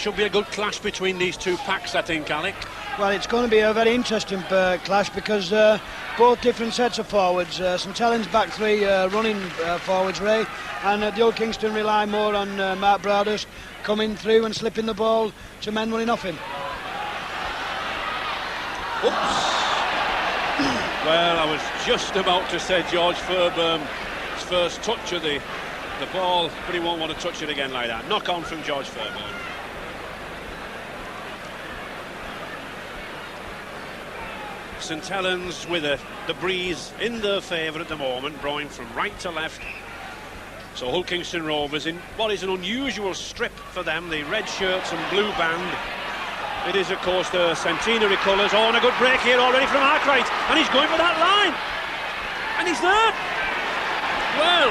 Should be a good clash between these two packs, I think, Alec. Well, it's going to be a very interesting clash because both different sets of forwards. St Helens back three running forwards, Ray, and the Old Kingston rely more on Mark Broaders coming through and slipping the ball to men running off him. Oops. Well, I was just about to say George Fairbairn's first touch of the ball, but he won't want to touch it again like that. Knock on from George Fairbairn. St Helens with the breeze in their favour at the moment, blowing from right to left. So Hull Kingston Rovers in what is an unusual strip for them, the red shirts and blue band. It is, of course, the centenary colours. Oh, and a good break here already from Arkwright, and he's going for that line, and he's there. Well,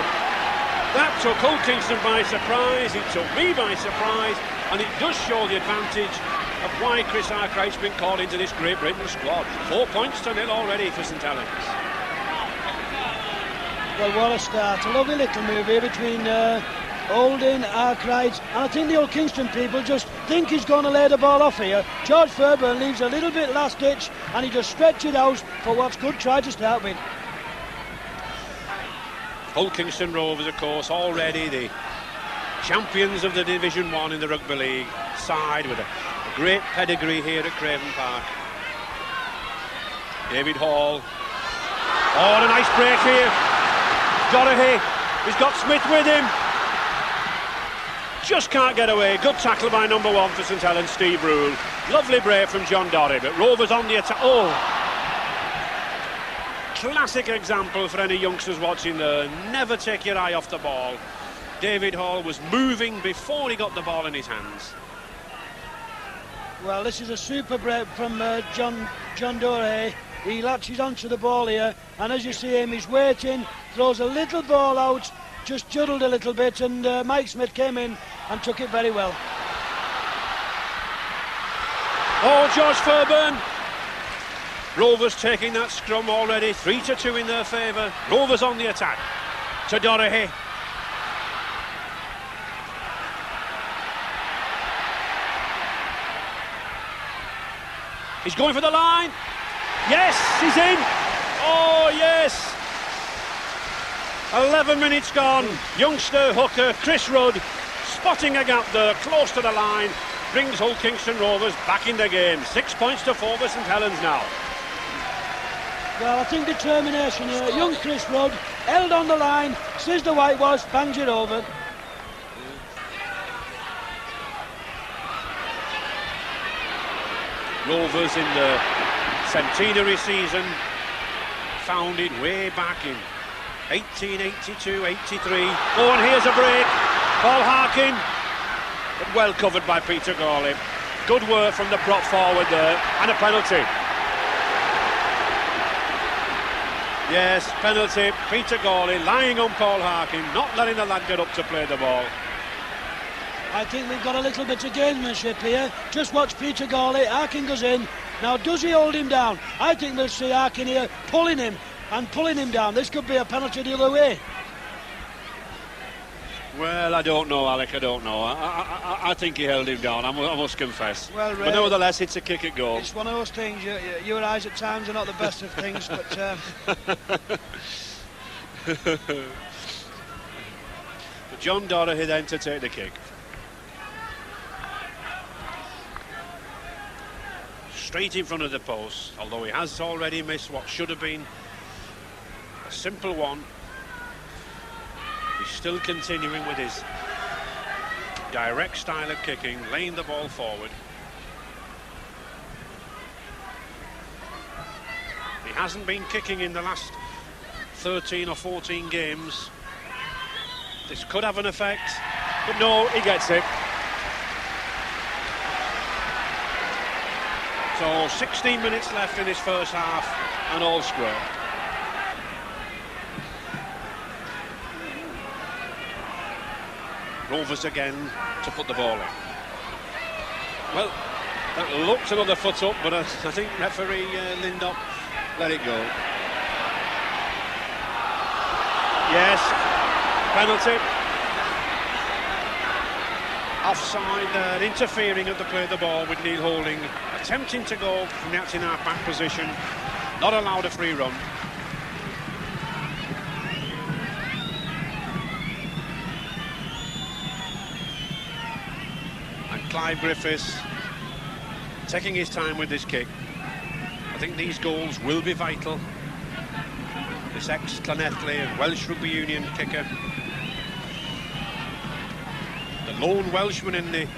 that took Hull Kingston by surprise, it took me by surprise, and it does show the advantage of why Chris Arkwright's been called into this Great Britain squad. 4 points to nil already for St Helens. Well, what a start. A lovely little move here between Holding, Arkwright, and I think the Old Kingston people just think he's going to lay the ball off here. George Fairbairn leaves a little bit last ditch, and he just stretches it out for what's good try to start with. Hull Kingston Rovers, of course, already the champions of the Division 1 in the Rugby League side, with a great pedigree here at Craven Park. David Hall. Oh, and a nice break here. Doherty, he's got Smith with him. Just can't get away. Good tackle by number 1 for St Helens, Steve Rule. Lovely break from John Doherty, but Rovers on the attack. Oh! Classic example for any youngsters watching there. Never take your eye off the ball. David Hall was moving before he got the ball in his hands. Well, this is a super break from John Doherty. He latches onto the ball here, and as you see him, he's waiting, throws a little ball out, just juddled a little bit, and Mike Smith came in and took it very well. Oh, George Fairbairn. Rovers taking that scrum already, 3-2 in their favour. Rovers on the attack. To Doherty. He's going for the line. Yes, he's in. Oh, yes. 11 minutes gone. Youngster hooker Chris Rudd spotting a gap there, close to the line, brings Hull Kingston Rovers back in the game. 6 points to 4 for St Helens now. Well, I think determination here. Young Chris Rudd held on the line, sees the whitewash, bangs it over. Rovers in the centenary season, founded way back in 1882-83. Oh, and here's a break. Paul Harkin, but well covered by Peter Gawley. Good work from the prop forward there, and a penalty. Yes, penalty. Peter Gawley lying on Paul Harkin, not letting the lad get up to play the ball. I think we've got a little bit of gamesmanship here. Just watch Peter Gawley. Harkin goes in. Now, does he hold him down? I think we'll see Harkin here pulling him down. This could be a penalty the other way. Well, I don't know, Alec, I don't know. I think he held him down, I must confess. Well, Ray, but nevertheless, it's a kick at goal. It's one of those things, your eyes at times are not the best of things, but... But John Doherty then to take the kick. Straight in front of the post, although he has already missed what should have been a simple one. He's still continuing with his direct style of kicking, laying the ball forward. He hasn't been kicking in the last 13 or 14 games. This could have an effect, but no, he gets it. So 16 minutes left in this first half, and all square. Rovers again to put the ball in. Well, that looked another foot up, but I think referee Lindop let it go. Yes, penalty. Offside there, interfering at the play of the ball with Neil Holding, attempting to go from the acting half-back position, not allowed a free run. And Clive Griffiths taking his time with this kick. I think these goals will be vital. This ex-Llanelli and Welsh Rugby Union kicker. The lone Welshman in the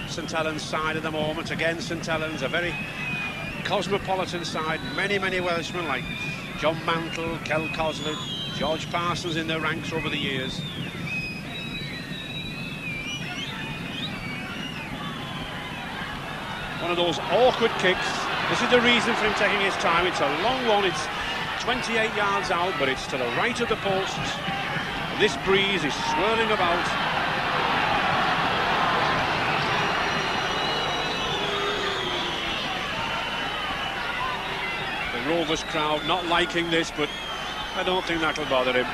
St Helens side at the moment. Again, St Helens, a very cosmopolitan side. Many Welshmen like John Mantle, Kel Coslett, George Parsons in their ranks over the years. One of those awkward kicks. This is the reason for him taking his time. It's a long one. It's 28 yards out, but it's to the right of the posts. And this breeze is swirling about. The Rovers crowd not liking this, but I don't think that'll bother him.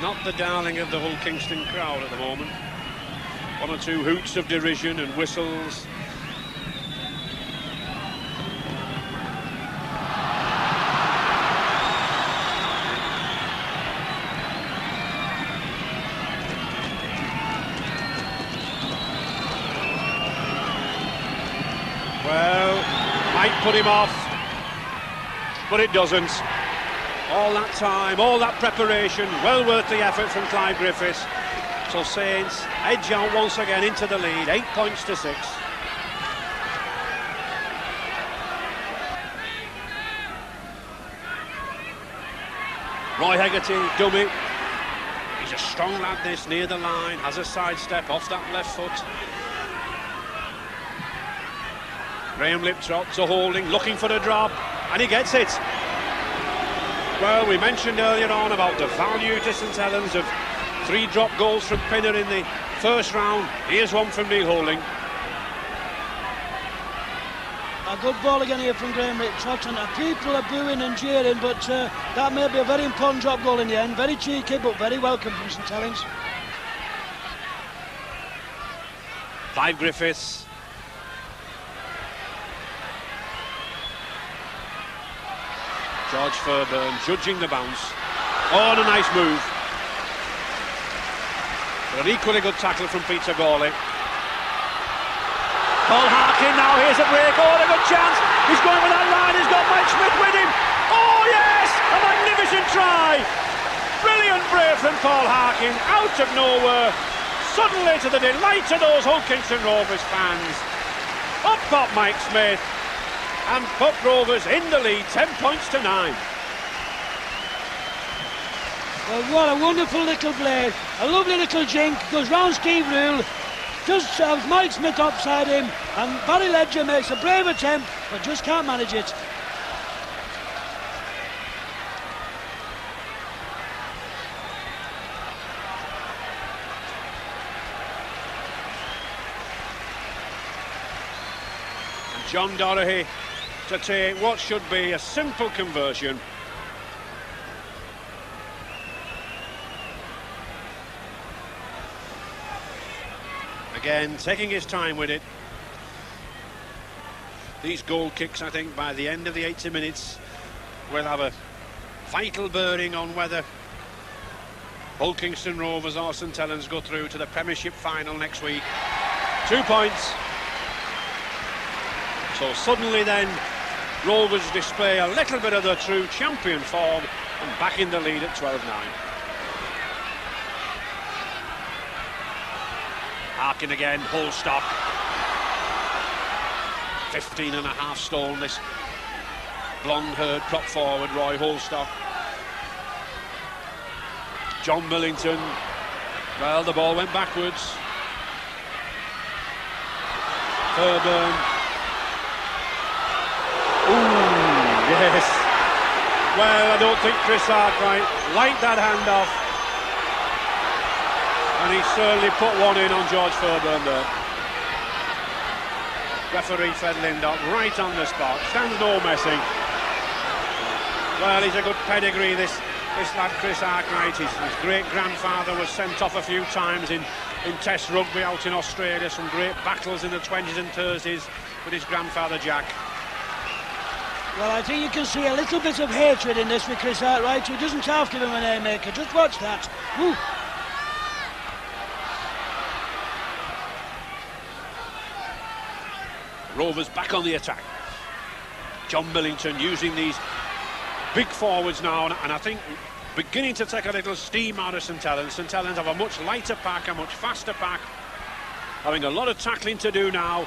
Not the darling of the Hull Kingston crowd at the moment. One or two hoots of derision and whistles. Well, might put him off, but it doesn't. All that time, all that preparation, well worth the effort from Clive Griffiths. So Saints edge out once again into the lead, 8 points to 6. Roy Hegarty, dummy. He's a strong lad, this, near the line, has a sidestep off that left foot. Graham Liptrot to Holding, looking for a drop, and he gets it. Well, we mentioned earlier on about the value to St Helens of 3 drop goals from Pinner in the first round. Here's one from Neil Holding. A good ball again here from Graham Liptrot, and people are booing and jeering, but that may be a very important drop goal in the end. Very cheeky, but very welcome from St Helens. Clive Griffiths. George Fairburn judging the bounce. Oh, and a nice move. But an equally good tackle from Peter Gawley. Paul Harkin now, here's a break. Oh, a good chance. He's going with that line. He's got Mike Smith with him. Oh, yes! A magnificent try. Brilliant brave from Paul Harkin. Out of nowhere. Suddenly, to the delight of those Hull Kingston Rovers fans, up popped Mike Smith. And put Rovers in the lead, 10 points to 9. Well, what a wonderful little play. A lovely little jink, goes round Steve Rule, just shoves Mike Smith upside him, and Barry Ledger makes a brave attempt, but just can't manage it. And John Dorahy to take what should be a simple conversion. Again, taking his time with it. These goal kicks, I think, by the end of the 80 minutes, will have a vital bearing on whether Hull Kingston Rovers or St Helens go through to the Premiership final next week. 2 points. So suddenly then, Rovers display a little bit of their true champion form and back in the lead at 12-9. Harkin again, Hull stock. 15.5 stone, this blonde-haired prop forward, Roy Holstock. John Millington. Well, the ball went backwards. Fairburn. Ooh, yes. Well, I don't think Chris Arkwright liked that handoff. And he certainly put one in on George Fairburn there. Referee Fred Lindop right on the spot. Stands no messing. Well, he's a good pedigree, this this lad Chris Arkwright. His great-grandfather was sent off a few times in Test rugby out in Australia. Some great battles in the 20s and 30s with his grandfather Jack. Well, I think you can see a little bit of hatred in this with Chris Arkwright, who doesn't half give him an haymaker. Just watch that. Woo. Rovers back on the attack. John Millington using these big forwards now, and I think beginning to take a little steam out of St Helens. St Helens have a much lighter pack, a much faster pack, having a lot of tackling to do now.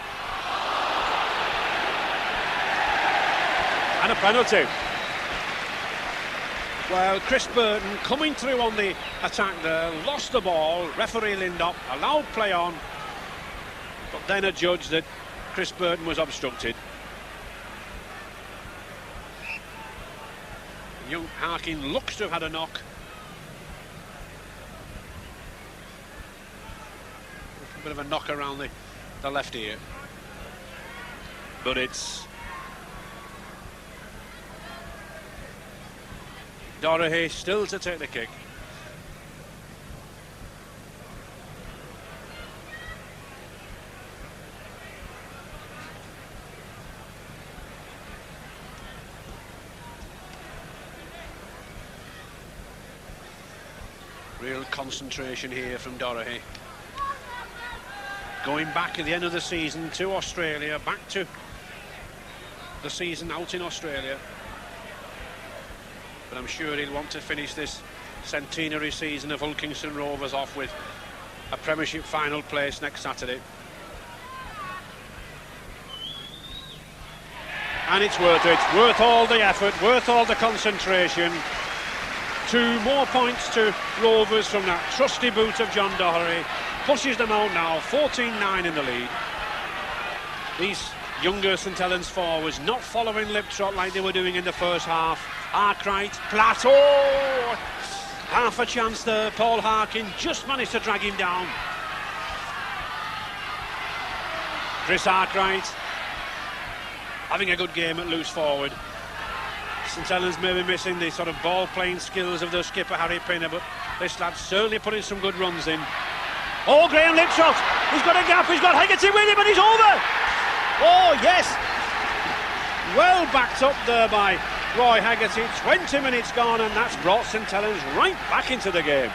And a penalty. Well, Chris Burton coming through on the attack there, lost the ball. Referee Lindop allowed play on, but then adjudged that Chris Burton was obstructed. Young Harkin looks to have had a knock. A bit of a knock around the left ear. But it's Dorahy still to take the kick. Real concentration here from Dorahy. Going back at the end of the season to Australia, back to the season out in Australia. But I'm sure he'll want to finish this centenary season of Hull Kingston Rovers off with a Premiership final place next Saturday. And it's worth it, worth all the effort, worth all the concentration. 2 more points to Rovers from that trusty boot of John Doherty. Pushes them out now, 14-9 in the lead. These younger St Helens forwards not following Liptrot like they were doing in the first half. Arkwright, Plateau, half a chance there. Paul Harkin just managed to drag him down. Chris Arkwright having a good game at loose forward. St Helens may be missing the sort of ball-playing skills of their skipper Harry Pinner, but this lad's certainly putting some good runs in. Oh, Graham Liptrot, he's got a gap, he's got Hegarty with him, and he's over! Oh, yes! Well backed up there by Roy Hegarty. 20 minutes gone, and that's brought St Helens right back into the game.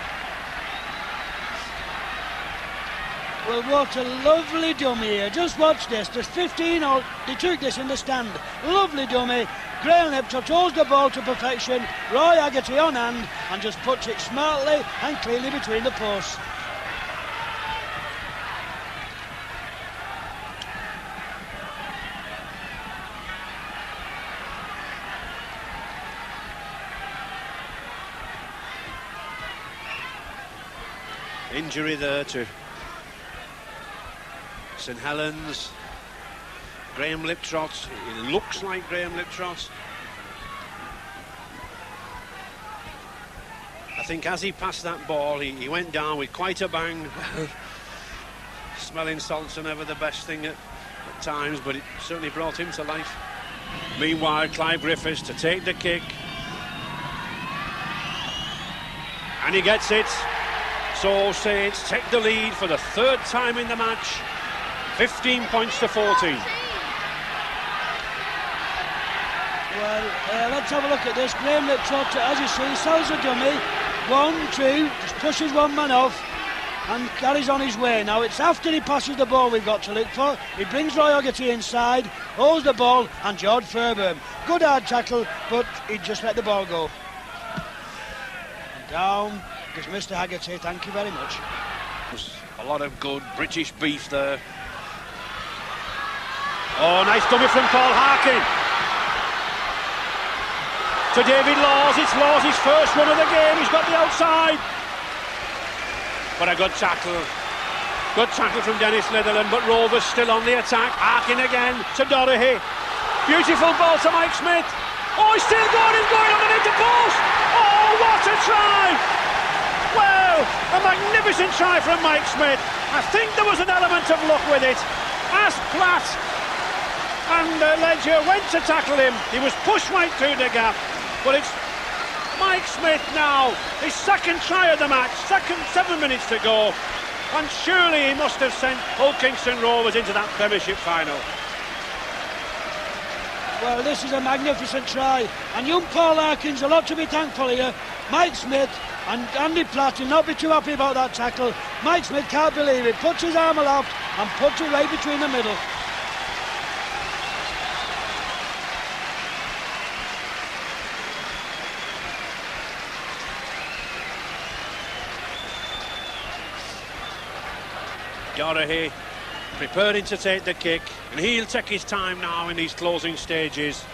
Well, what a lovely dummy here. Just watch this. There's 15 out. They took this in the stand. Lovely dummy. Graham Liptrot holds the ball to perfection. Roy Hegarty on hand and just puts it smartly and cleanly between the posts. Injury there to St Helens. Graham Liptrot, it looks like Graham Liptrot. I think as he passed that ball, he went down with quite a bang. Smelling salts are never the best thing at times, but it certainly brought him to life. Meanwhile, Clive Griffiths to take the kick. And he gets it. So Saints take the lead for the 3rd time in the match. 15 points to 14. Well, let's have a look at this. Graham Liptrot, as you see, sells a dummy. 1, 2, just pushes one man off and carries on his way. Now it's after he passes the ball we've got to look for. He brings Roy Hegarty inside, holds the ball, and George Fairbairn. Good hard tackle, but he just let the ball go. And down goes Mr Hegarty, thank you very much. A lot of good British beef there. Oh, nice dummy from Paul Harkin. To David Laws, it's Laws' first run of the game, he's got the outside. But a good tackle from Dennis Litherland, but Rovers still on the attack. Harkin again to Dorahy. Beautiful ball to Mike Smith. Oh, he's still going underneath the post. Oh, what a try! Well, a magnificent try from Mike Smith. I think there was an element of luck with it. As Platt and Ledger went to tackle him, he was pushed right through the gap, but it's Mike Smith now, his second try of the match, 7 minutes to go, and surely he must have sent Hull Kingston Rovers into that Premiership final. Well, this is a magnificent try, and young Paul Harkin's a lot to be thankful here. Mike Smith and Andy Platt will not be too happy about that tackle. Mike Smith can't believe it, puts his arm aloft and puts it right between the middle. Dorahy preparing to take the kick, and he'll take his time now in these closing stages.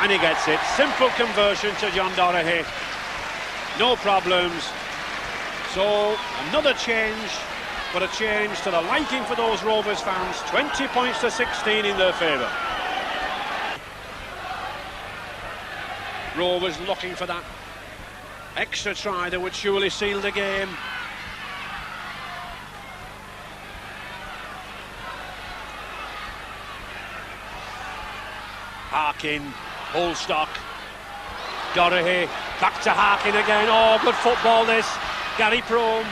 And he gets it. Simple conversion to John Dorahy. No problems. So another change, but a change to the liking for those Rovers fans. 20 points to 16 in their favour. Rovers looking for that extra try that would surely seal the game. Harkin, Holstock, Dorahy, back to Harkin again. Oh, good football this. Gary Prome.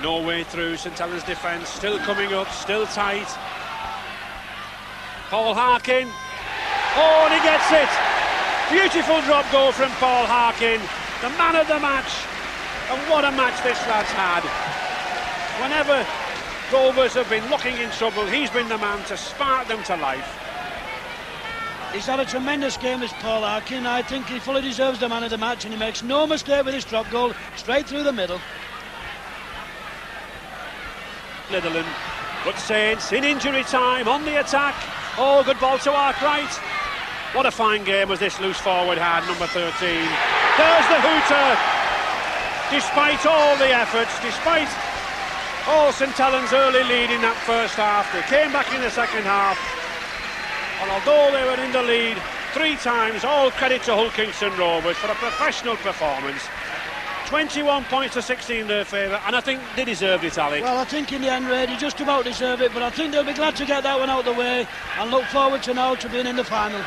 No way through St Helens defence, still coming up, still tight. Paul Harkin. Oh, and he gets it. Beautiful drop goal from Paul Harkin, the man of the match. And what a match this lad's had. Whenever Rovers have been looking in trouble, he's been the man to spark them to life. He's had a tremendous game, as Paul Harkin. I think he fully deserves the man of the match, and he makes no mistake with his drop goal, straight through the middle. Netherlands, but Saints in injury time, on the attack. Oh, good ball to Arkwright. What a fine game was this loose forward had, number 13. There's the hooter. Despite all the efforts, despite all St Helens' early lead in that first half, they came back in the second half. And although they were in the lead 3 times, all credit to Hull Kingston Rovers for a professional performance. 21 points to 16 in their favour, and I think they deserved it, Alec. Well, I think in the end, Ray, they just about deserve it, but I think they'll be glad to get that one out of the way and look forward to now to being in the final.